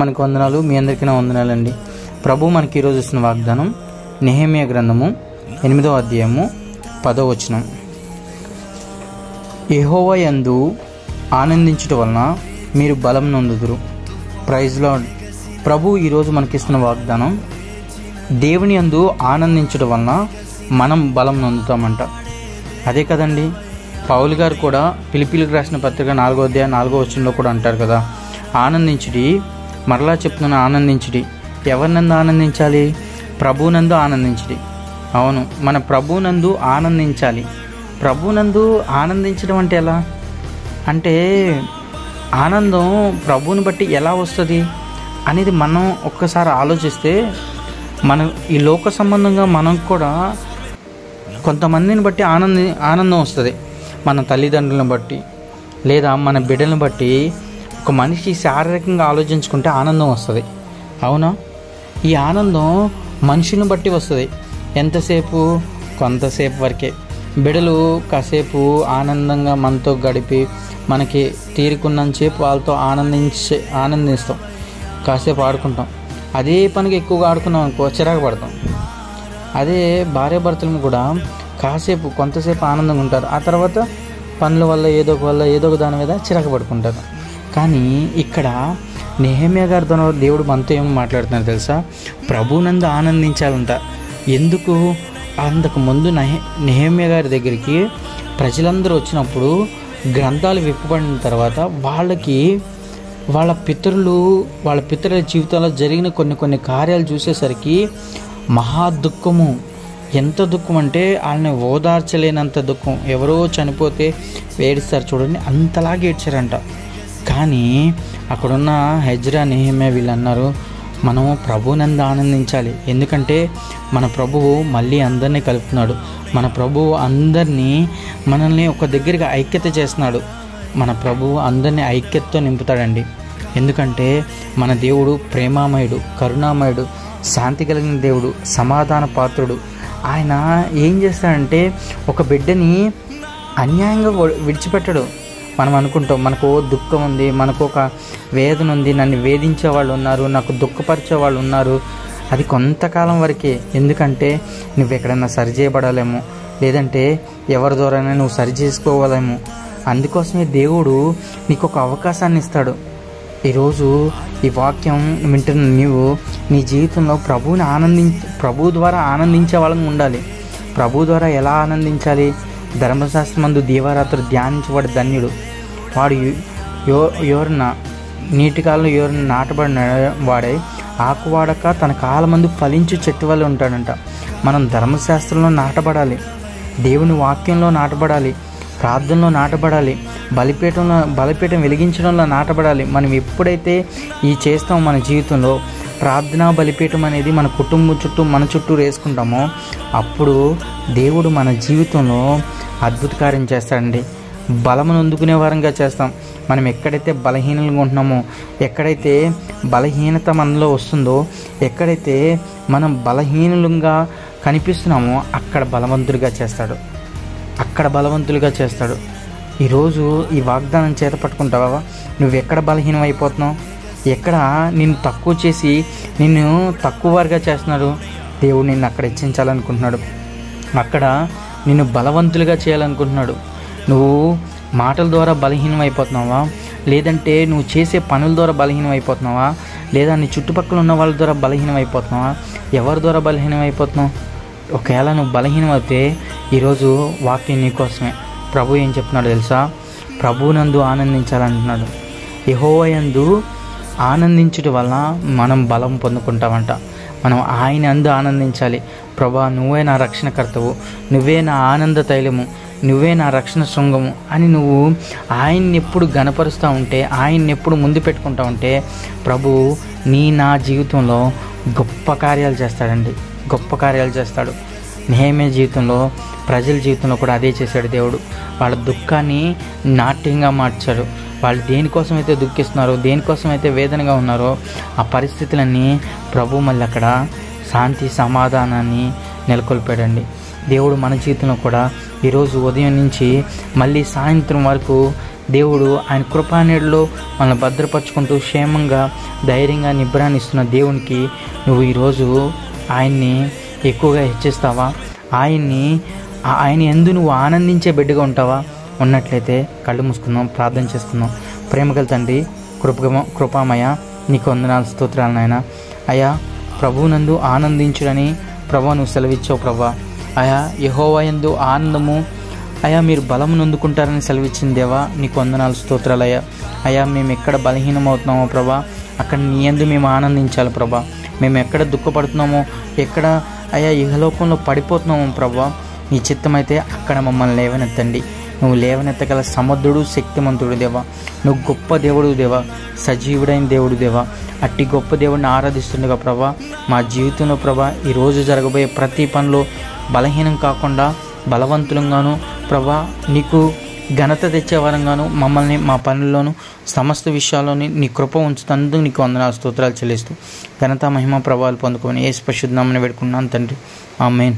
మనకు వందనాలు. మీ అందరికీ నా వందనాలండి. ప్రభు మనకి ఈరోజు ఇస్తున్న వాగ్దానం నెహెమ్యా గ్రంథము 8వ అధ్యాయము 10వ వచనం. యెహోవా యందు ఆనందించుట వలన మీరు బలం నొందుదురు. Praise lord. ప్రభు ఈరోజు మనకిస్తున్న వాగ్దానం దేవుని యందు ఆనందించుట వలన మనం బలం నొందుతామంట. అదే కదండి, పౌలు గారు కూడా ఫిలిప్పీలకు రాసిన పత్రిక 4వ అధ్యాయం 4వ వచనంలో కూడా అంటారు కదా, ఆనందించుడి. మరలా చెప్తున్నాను, ఆనందించుడి. ఎవరినందు ఆనందించాలి? ప్రభువునందు ఆనందించుడి. అవును, మన ప్రభువునందు ఆనందించాలి. ప్రభువునందు ఆనందించడం అంటే ఎలా అంటే, ఆనందం ప్రభువుని బట్టి ఎలా వస్తుంది అనేది మనం ఒక్కసారి ఆలోచిస్తే, మనం ఈ లోక సంబంధంగా మనం కూడా కొంతమందిని బట్టి ఆనందం వస్తుంది. మన తల్లిదండ్రులను బట్టి లేదా మన బిడ్డలను బట్టి ఒక మనిషి శారీరకంగా ఆలోచించుకుంటే ఆనందం వస్తుంది. అవునా? ఈ ఆనందం మనుషులను బట్టి వస్తుంది. ఎంతసేపు? కొంతసేపు వరకే. బిడ్డలు కాసేపు ఆనందంగా మనతో గడిపి మనకి తీరుకున్నంతసేపు వాళ్ళతో ఆనందిస్తాం, కాసేపు ఆడుకుంటాం. అదే పనికి ఎక్కువగా ఆడుకున్నాం అనుకో, చిరాకు పడతాం. అదే భార్యాభర్తలను కూడా కాసేపు కొంతసేపు ఆనందంగా ఉంటారు, ఆ తర్వాత పనుల వల్ల ఏదో ఒక దాని మీద చిరాకు పడుకుంటారు. కానీ ఇక్కడ నెహెమ్యా గారితో దేవుడు మనతో ఏమో మాట్లాడుతున్నారు తెలుసా? ప్రభువునందు ఆనందించాలంట. ఎందుకు? అంతకు ముందు నెహెమ్యా గారి దగ్గరికి ప్రజలందరూ వచ్చినప్పుడు గ్రంథాలు విప్పబడిన తర్వాత వాళ్ళ పితరుల జీవితాల్లో జరిగిన కొన్ని కార్యాలు చూసేసరికి మహా దుఃఖము. ఎంత దుఃఖం అంటే వాళ్ళని ఓదార్చలేనంత దుఃఖం. ఎవరో చనిపోతే ఏడుస్తారు చూడండి, అంతలాగా ఏడ్చారంట. కానీ అక్కడున్న హెజ్రా, నెహెమ్యా వీళ్ళు అన్నారు, మనము ప్రభువునందు ఆనందించాలి. ఎందుకంటే మన ప్రభువు మళ్ళీ అందరినీ కలుపుతున్నాడు. మన ప్రభువు మనల్ని ఒక దగ్గరికి ఐక్యత చేస్తున్నాడు. మన ప్రభువు అందరినీ ఐక్యతతో నింపుతాడండి. ఎందుకంటే మన దేవుడు ప్రేమామయుడు, కరుణామయుడు, శాంతి కలిగిన దేవుడు, సమాధాన పాత్రుడు. ఆయన ఏం చేస్తాడంటే ఒక బిడ్డని అన్యాయంగా విడిచిపెట్టడు. మనం అనుకుంటాం, మనకు దుఃఖం ఉంది, మనకు ఒక వేదన ఉంది, నన్ను వేధించే వాళ్ళు ఉన్నారు, నాకు దుఃఖపరిచే వాళ్ళు ఉన్నారు. అది కొంతకాలం వరకే. ఎందుకంటే నువ్వు ఎక్కడైనా సరి చేయబడాలేమో, లేదంటే ఎవరి ద్వారానే నువ్వు సరి చేసుకోవాలేమో. అందుకోసమే దేవుడు నీకు ఒక అవకాశాన్ని ఇస్తాడు. ఈరోజు ఈ వాక్యం వింటున్న నీవు నీ జీవితంలో ప్రభు ద్వారా ఆనందించే వాళ్ళని ఉండాలి. ప్రభు ద్వారా ఎలా ఆనందించాలి? ధర్మశాస్త్రమందు దీవారాత్రి ధ్యానించబడి ధన్యుడు వాడు. నీటి కాలంలో ఎవరిన నాటబడిన వాడే ఆకువాడక తన కాలమందు ఫలించు చెట్టు వల్ల ఉంటాడంట. మనం ధర్మశాస్త్రంలో నాటబడాలి, దేవుని వాక్యంలో నాటబడాలి, ప్రార్థనలో నాటబడాలి, బలిపీఠం వెలిగించడంలో నాటబడాలి. మనం ఎప్పుడైతే ఈ చేస్తామో మన జీవితంలో, ప్రార్థనా బలిపీఠం అనేది మన కుటుంబం చుట్టూ మన చుట్టూ వేసుకుంటామో, అప్పుడు దేవుడు మన జీవితంలో అద్భుత కార్యం చేస్తాడండి. బలమును అందుకునే వారంగా చేస్తాం. మనం ఎక్కడైతే బలహీనంగా ఉంటున్నామో, ఎక్కడైతే బలహీనత మనలో వస్తుందో, ఎక్కడైతే మనం బలహీనులుగా కనిపిస్తున్నామో అక్కడ బలవంతులుగా చేస్తాడు. ఈరోజు ఈ వాగ్దానం చేత పట్టుకుంటావా? నువ్వు ఎక్కడ బలహీనం అయిపోతున్నావు? ఎక్కడ నిన్ను తక్కువ చేసి నిన్ను తక్కువ వారుగా చేస్తున్నాడు? దేవుడు నిన్ను అక్కడ హెచ్చించాలనుకుంటున్నాడు. అక్కడ నిన్ను బలవంతులుగా చేయాలనుకుంటున్నాడు. నువ్వు మాటల ద్వారా బలహీనం అయిపోతున్నావా? లేదంటే నువ్వు చేసే పనుల ద్వారా బలహీనం అయిపోతున్నావా? లేదా నీ చుట్టుపక్కల ఉన్న వాళ్ళ ద్వారా బలహీనం అయిపోతున్నావా? ఎవరి ద్వారా బలహీనం అయిపోతున్నావు? ఒకవేళ నువ్వు బలహీనం అయితే ఈరోజు వాక్యం నీకోసమే. ప్రభు ఏం చెప్తున్నాడు తెలుసా? ప్రభువునందు ఆనందించాలంటున్నాడు. యెహోవా యందు ఆనందించుట వల్ల మనం బలం పొందుకుంటామంట. మనం ఆయన అందు ఆనందించాలి. ప్రభా, నువ్వే నా రక్షణకర్తవు, నువ్వే నా ఆనంద తైలము, నువ్వే నా రక్షణ శృంగము అని నువ్వు ఆయన్ని ఎప్పుడు గణపరుస్తూ ఉంటే, ఆయన్ని ఎప్పుడు ముందు పెట్టుకుంటా ఉంటే, ప్రభువు నా జీవితంలో గొప్ప కార్యాలు చేస్తాడు. నెహెమ్యా జీవితంలో, ప్రజల జీవితంలో కూడా అదే చేశాడు దేవుడు. వాళ్ళ దుఃఖాన్ని నాట్యంగా మార్చాడు. వాళ్ళు దేనికోసమైతే దుఃఖిస్తున్నారో, దేనికోసమైతే వేదనగా ఉన్నారో, ఆ పరిస్థితులన్నీ ప్రభు మళ్ళీ అక్కడ శాంతి సమాధానాన్ని నెలకొల్పాడండి. దేవుడు మన జీవితంలో కూడా ఈరోజు ఉదయం నుంచి మళ్ళీ సాయంత్రం వరకు దేవుడు ఆయన కృపానీడలో మనల్ని భద్రపరుచుకుంటూ క్షేమంగా ధైర్యంగా నిబ్బరాన్ని ఇస్తున్న దేవునికి నువ్వు ఈరోజు ఆయన్ని ఎక్కువగా హెచ్చిస్తావా? ఆయన యందు నువ్వు ఆనందించే బిడ్డగా ఉంటావా? ఉన్నట్లయితే కళ్ళు మూసుకుందాం, ప్రార్థన చేసుకుందాం. ప్రేమగల తండ్రి, కృపామయ, నీకు వందనాలు, స్తోత్రాలు నాయన. అయ్యా, ప్రభువునందు ఆనందించుడని ప్రభా నువ్వు సెలవిచ్చావు ప్రభా. అయా, యెహోవా యందు ఆనందము, అయా మీరు బలము నొందుకుంటారని సెలవిచ్చింది దేవా, నీకు వందనాలు, స్తోత్రాలు అయ్యా. అయా, మేము ఎక్కడ బలహీనమవుతున్నామో ప్రభా అక్కడ నీ యందు మేము ఆనందించాలి ప్రభా. మేము ఎక్కడ దుఃఖపడుతున్నామో, ఎక్కడ అయా ఇహలోకంలో పడిపోతున్నామో ప్రభా, నీ చిత్తమైతే అక్కడ మమ్మల్ని లేవనెత్తండి. నువ్వు లేవనెత్తగల సమర్థుడు, శక్తిమంతుడు దేవా. నువ్వు గొప్ప దేవుడు దేవా, సజీవుడైన దేవుడు దేవా. అట్టి గొప్ప దేవుడిని ఆరాధిస్తుండగా ప్రభా మా జీవితంలో ప్రభా ఈరోజు జరగబోయే ప్రతి పనిలో బలహీనం కాకుండా బలవంతులంగాను ప్రభా నీకు ఘనత తెచ్చేవారంగాను మమ్మల్ని మా పనుల్లోనూ సమస్త విషయాల్లోని నీ కృప ఉంచుతందుకు నీకు వందనాలు, స్తోత్రాలు చెల్లిస్తూ ఘనత మహిమ ప్రభావాలు పొందుకొని యేసు పరిశుద్ధ నామమున వేడుకున్నాను తండ్రి. ఆమేన్.